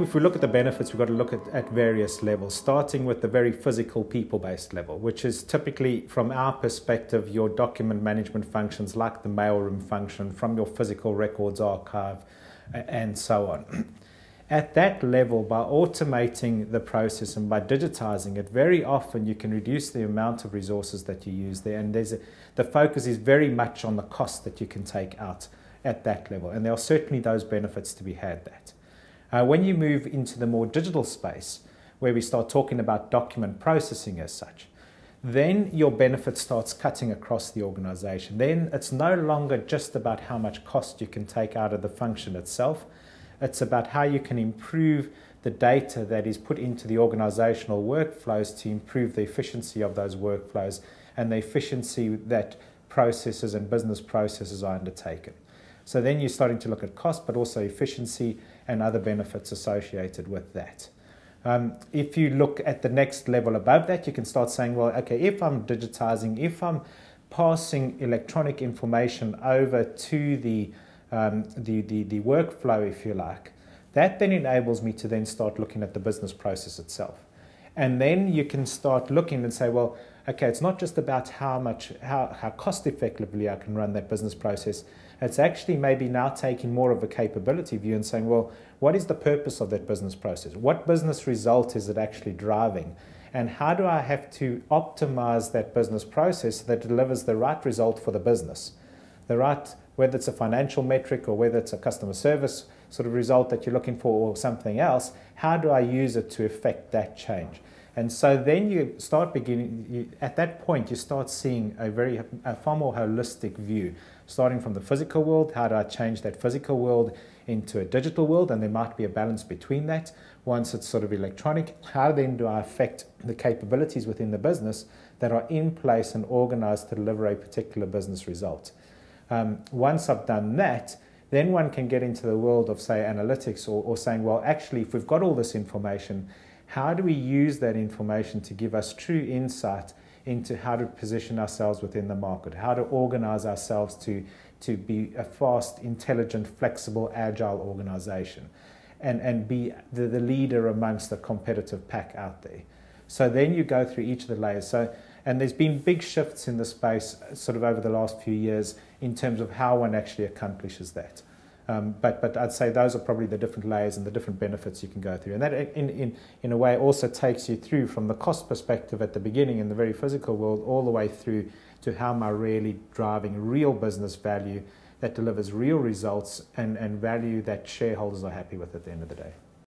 if we look at the benefits, we've got to look at various levels, starting with the very physical people-based level, which is typically, from our perspective, your document management functions like the mailroom function, from your physical records archive, and so on. At that level, by automating the process and by digitizing it, very often you can reduce the amount of resources that you use there, and the focus is very much on the cost that you can take out at that level, and there are certainly those benefits to be had there. When you move into the more digital space, where we start talking about document processing as such, then your benefit starts cutting across the organization. Then it's no longer just about how much cost you can take out of the function itself. It's about how you can improve the data that is put into the organizational workflows to improve the efficiency of those workflows and the efficiency that processes and business processes are undertaken. So then you're starting to look at cost, but also efficiency and other benefits associated with that. If you look at the next level above that, you can start saying, well, okay, if I'm digitizing, if I'm passing electronic information over to the workflow, if you like, that then enables me to then start looking at the business process itself. And then you can start looking and say, well, okay, it's not just about how cost effectively I can run that business process. It's actually maybe now taking more of a capability view and saying, well, what is the purpose of that business process? What business result is it actually driving? And how do I have to optimize that business process that delivers the right result for the business? The right, whether it's a financial metric or whether it's a customer service sort of result that you're looking for or something else, how do I use it to affect that change? And so then you start at that point, you start seeing a far more holistic view, starting from the physical world. How do I change that physical world into a digital world? And there might be a balance between that. Once it's sort of electronic, how then do I affect the capabilities within the business that are in place and organized to deliver a particular business result? Once I've done that, then one can get into the world of, say, analytics or saying, well, actually, if we've got all this information, how do we use that information to give us true insight into how to position ourselves within the market, how to organize ourselves to be a fast, intelligent, flexible, agile organization and be the leader amongst the competitive pack out there. So then you go through each of the layers. And there's been big shifts in the space sort of over the last few years in terms of how one actually accomplishes that. But I'd say those are probably the different layers and the different benefits you can go through. And that, in a way, also takes you through from the cost perspective at the beginning in the very physical world all the way through to how am I really driving real business value that delivers real results and value that shareholders are happy with at the end of the day.